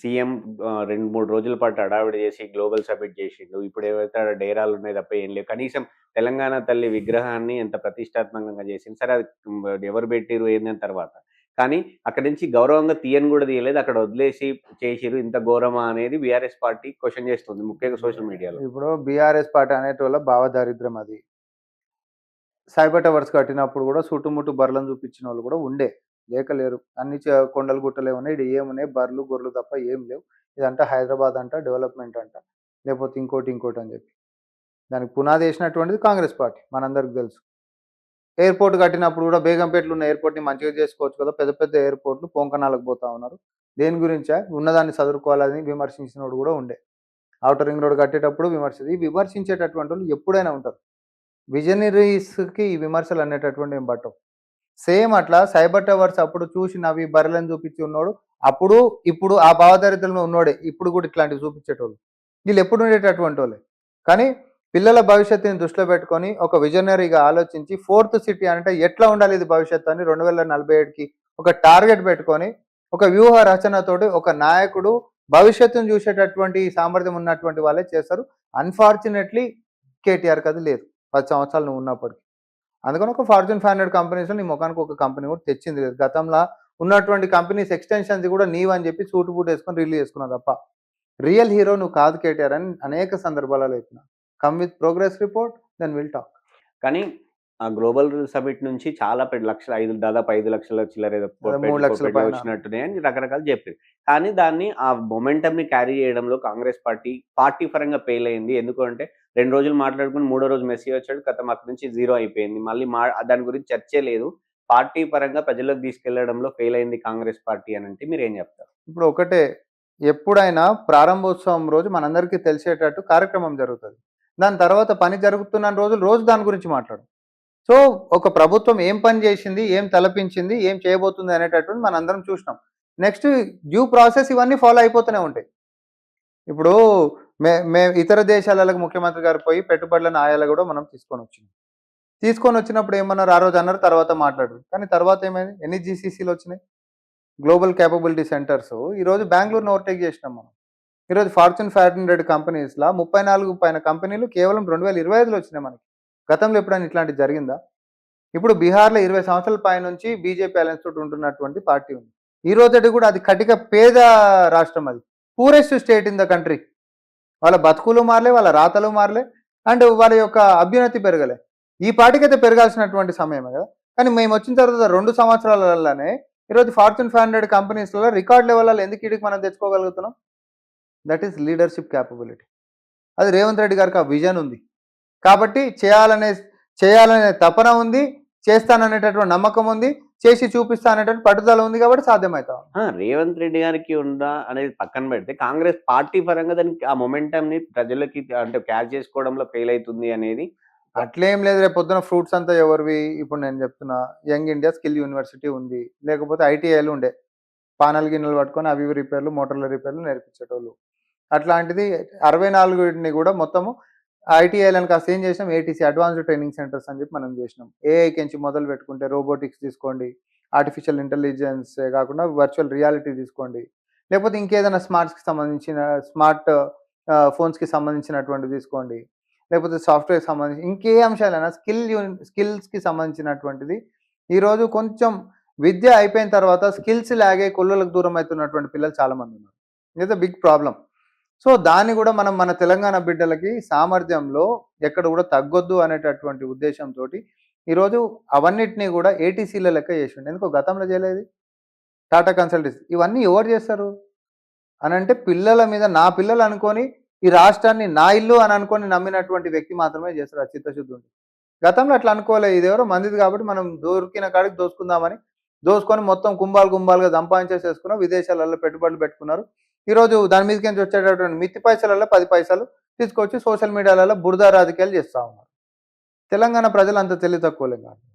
CM 2, 3 రోజుల పాటు హడావిడి చేసి గ్లోబల్ సబ్మిట్ చేసిండు. ఇప్పుడు ఏవైతే ఆడ డేరాలున్నాయి తప్ప ఏం లేవు. కనీసం తెలంగాణ తల్లి విగ్రహాన్ని ఎంత ప్రతిష్టాత్మకంగా చేసిండు. సరే అది ఎవరు పెట్టిర్రు ఏందని తర్వాత. కానీ అక్కడి నుంచి గౌరవంగా తీయని గూడా తీయలేదు. అక్కడ వదిలేసి చేసిర్రు. ఇంత ఘోరమా అనేది బీఆర్ఎస్ పార్టీ క్వెషన్ చేస్తుంది. ముఖ్యంగా సోషల్ మీడియాలో. ఇప్పుడు బీఆర్ఎస్ పార్టీ అనేటోళ్ళ భావదారిద్ర్యం అది. సైబర్ టవర్స్ కట్టినప్పుడు కూడా చుట్టుముట్టు బర్రెలను చూపించిన వాళ్ళు కూడా ఉండే. లేరు. అన్ని కొండలు గుట్టలే ఉన్నాయి. ఈడ ఏమున్నాయి బర్రెలు, గొర్రెలు తప్ప ఏం లేవు. ఇదంతా హైదరాబాద్ అంట, డెవలప్‌మెంట్ అంట. లేకపోతే ఇంకోటి అని చెప్పి. దానికి పునాది ఏసినటువంటిది కాంగ్రెస్ పార్టీ మనందరికి తెలుసు. ఎయిర్‌పోర్ట్ కట్టినప్పుడు కూడా బేగంపేటలో ఉన్న ఎయిర్‌పోర్ట్‌ని మంచిగా చేసుకోవచ్చు కదా! పెద్ద పెద్ద ఎయిర్‌పోర్ట్‌లు పొంకనాలకు పోతా ఉన్నారు. దేని గురించా? ఉన్నదాన్ని చదురుకోవాలని విమర్శించినోడు కూడా ఉండే. ఔటర్ రింగ్ రోడ్ కట్టేటప్పుడు ఈ విమర్శించేటటువంటోళ్ళు ఎప్పుడైనా ఉంటారు. విజనరీస్‌కి ఈ విమర్శలు అనేటటువంటివి ఏం పట్టవు. సేమ్ అట్లా సైబర్ టవర్స్ అప్పుడు చూసి నవ్వి బర్రెలను చూపించి ఉన్నోడు, అప్పుడు ఇప్పుడు ఆ భావదారిద్ర్యంలో ఉన్నోడే. ఇప్పుడు కూడా ఇట్లాంటివి చూపించేటోళ్ళు. వీళ్ళు ఎప్పుడు ఉండేటటువంటోళ్ళే. కానీ పిల్లల భవిష్యత్తుని దృష్టిలో పెట్టుకొని ఒక విజనరీగా ఆలోచించి ఫోర్త్ సిటీ అంటే ఎట్లా ఉండాలి ఇది భవిష్యత్తు అని 2047కి ఒక టార్గెట్ పెట్టుకొని ఒక వ్యూహ రచనతోటి ఒక నాయకుడు భవిష్యత్తును చూసేటటువంటి సామర్థ్యం ఉన్నటువంటి వాళ్ళే చేస్తారు. అన్‌ఫార్చునేట్‌లీ కేటీఆర్‌కి అది లేదు. 10 సంవత్సరాలు నువ్వు ఉన్నప్పటికి. అందుకని ఒక ఫార్చ్యూన్ 500 కంపెనీస్‌లో నీ మొఖానికి ఒక కంపెనీ కూడా తెచ్చింది లేదు. గతంలో ఉన్నటువంటి కంపెనీస్ ఎక్స్‌టెన్షన్స్ కూడా నీవని చెప్పి సూటు బూటు వేసుకొని రిలీజ్ చేసుకున్నావు తప్ప. రియల్ హీరో నువ్వు కాదు కేటీఆర్ అని అనేక సందర్భాలలో చెప్పిన. Come with progress report then will talk. కానీ ఆ గ్లోబల్ సమిట్ నుంచి చాలా లక్షల దాదాపు 5 లక్షల చిల్లర ఏదో 3 లక్షల పైన వచ్చినట్టున్నాయి అని రకరకాలు చెప్పారు. కానీ దాన్ని ఆ మొమెంటమ్‌ని క్యారీ చేయడంలో కాంగ్రెస్ పార్టీ పరంగా ఫెయిల్ అయింది. ఎందుకంటే 2 రోజులు మాట్లాడుకొని మూడో రోజు మెస్సీ వచ్చాడు. ఖతం అక్కడి నుంచి జీరో అయిపోయింది. మళ్ళీ దాని గురించి చర్చే లేదు. పార్టీ పరంగా ప్రజల్లోకి తీసుకెళ్లడంలో ఫెయిల్ అయింది కాంగ్రెస్ పార్టీ అనంటే మీరేం చెప్తారు? ఇప్పుడు ఒకటే, ఎప్పుడైనా ప్రారంభోత్సవం రోజు మనందరికీ తెలిసేటట్టు కార్యక్రమం జరుగుతుంది. దాని తర్వాత పని జరుగుతున్న రోజు దాని గురించి మాట్లాడు. సో ఒక ప్రభుత్వం ఏం పని చేసింది, ఏం తలపించింది, ఏం చేయబోతుంది అనేటటువంటి మనందరం చూసినాం. నెక్స్ట్ డ్యూ ప్రాసెస్ ఇవన్నీ ఫాలో అయిపోతూనే ఉంటాయి. ఇప్పుడు ఇతర దేశాలకు ముఖ్యమంత్రి గారు పోయి పెట్టుబడులను ఆయాల కూడా మనం తీసుకొని వచ్చినప్పుడు ఏమన్నారు, ఆ రోజు అన్నారు, తర్వాత మాట్లాడారు. కానీ తర్వాత ఏమైంది? ఎన్ని జీసీసీలు వచ్చినాయి, గ్లోబల్ క్యాపబిలిటీ సెంటర్స్. ఈరోజు బెంగళూరును ఓవర్టేక్ చేసినాం మనం. ఈరోజు ఫార్చ్యూన్ 500 కంపెనీస్లో 34 పైన కంపెనీలు కేవలం 2025లో వచ్చినాయి మనకి. గతంలో ఎప్పుడైనా ఇట్లాంటిది జరిగిందా? ఇప్పుడు బీహార్లో 20 సంవత్సరాల పై నుంచి బీజేపీ అలయన్స్ తోటి ఉంటున్నటువంటి పార్టీ ఉంది. ఈ రోజు కూడా అది కటిక పేద రాష్ట్రం, అది poorest state in the country. వాళ్ళ బతుకులు మారలే, వాళ్ళ రాతలు మారలే, అండ్ వాళ్ళ యొక్క అభ్యున్నతి పెరగలే. ఈ పార్టీకి అయితే పెరగాల్సినటువంటి సమయమే కదా. కానీ మేము వచ్చిన తర్వాత 2 సంవత్సరాలలోనే ఈరోజు ఫార్చ్యూన్ 500 కంపెనీస్లలో రికార్డ్ లెవెల్లో ఎందుకు ఇడికి మనం తెచ్చుకోగలుగుతున్నాం? That is leadership capability. అది రేవంత్ రెడ్డి గారికి ఆ విజన్ ఉంది కాబట్టి చేయాలనే తపన ఉంది, చేస్తాననేటటువంటి నమ్మకం ఉంది, చేసి చూపిస్తా అనేటువంటి పట్టుదల ఉంది కాబట్టి సాధ్యమవుతాం. రేవంత్ రెడ్డి గారికి ఉందా అనేది పక్కన పెడితే కాంగ్రెస్ పార్టీ పరంగా దానికి ఆ మొమెంటమ్‌ని ప్రజలకి అంటే క్యాచ్ చేసుకోవడంలో ఫెయిల్ అవుతుంది అనేది అట్లేం లేదు. రేపు పొద్దున ఫ్రూట్స్ అంతా ఎవరివి? ఇప్పుడు నేను చెప్తున్నా, యంగ్ ఇండియా స్కిల్ యూనివర్సిటీ ఉంది, లేకపోతే ఐటీఐలు ఉండే, పానల్ గిన్నెలు పట్టుకొని అవి రిపేర్లు, మోటార్ల రిపేర్లు నేర్పించేటోళ్ళు. అట్లాంటిది 64ని కూడా మొత్తము ఐటీఐలను కాస్త ఏం చేసినాం, ఏటీసీ అడ్వాన్స్డ్ ట్రైనింగ్ సెంటర్స్ అని చెప్పి మనం చేసినాం. ఏఐకి మొదలు పెట్టుకుంటే రోబోటిక్స్ తీసుకోండి, ఆర్టిఫిషియల్ ఇంటెలిజెన్స్ కాకుండా వర్చువల్ రియాలిటీ తీసుకోండి, లేకపోతే ఇంకేదైనా స్మార్ట్ ఫోన్స్కి సంబంధించినటువంటి తీసుకోండి, లేకపోతే సాఫ్ట్వేర్కి సంబంధించి ఇంకే అంశాలైనా స్కిల్స్కి సంబంధించినటువంటిది. ఈరోజు కొంచెం విద్య అయిపోయిన తర్వాత స్కిల్స్ లాగే కొల్లులకు దూరం అవుతున్నటువంటి పిల్లలు చాలామంది ఉన్నారు. It's a big problem. So దాన్ని కూడా మనం మన తెలంగాణ బిడ్డలకి సామర్థ్యంలో ఎక్కడ కూడా తగ్గొద్దు అనేటటువంటి ఉద్దేశంతో ఈరోజు అవన్నిటినీ కూడా ఏటీసీల లెక్క చేసిండు. ఎందుకో గతంలో చేయలేదు. టాటా కన్సల్టెన్సీ ఇవన్నీ ఎవరు చేస్తారు అని అంటే పిల్లల మీద, నా పిల్లలు అనుకొని ఈ రాష్ట్రాన్ని నా ఇల్లు అని అనుకొని నమ్మినటువంటి వ్యక్తి మాత్రమే చేస్తారు. ఆ చిత్తశుద్ధి ఉంది. గతంలో అట్లా అనుకోలేదు. ఇదేవరో మందిది కాబట్టి మనం దొరికిన కాడికి దోసుకుందామని దోసుకొని మొత్తం కుంభాలుగా సంపాదించేసేసుకున్నాం. విదేశాలలో పెట్టుబడులు పెట్టుకున్నారు. ఈరోజు దాని మీదకి వచ్చేటటువంటి మిత్తి పైసలలో 10 పైసలు తీసుకొచ్చి సోషల్ మీడియాలలో బురద రాజకీయాలు చేస్తూ ఉన్నారు. తెలంగాణ ప్రజలు అంత తెలివి తక్కువలేం కాదు.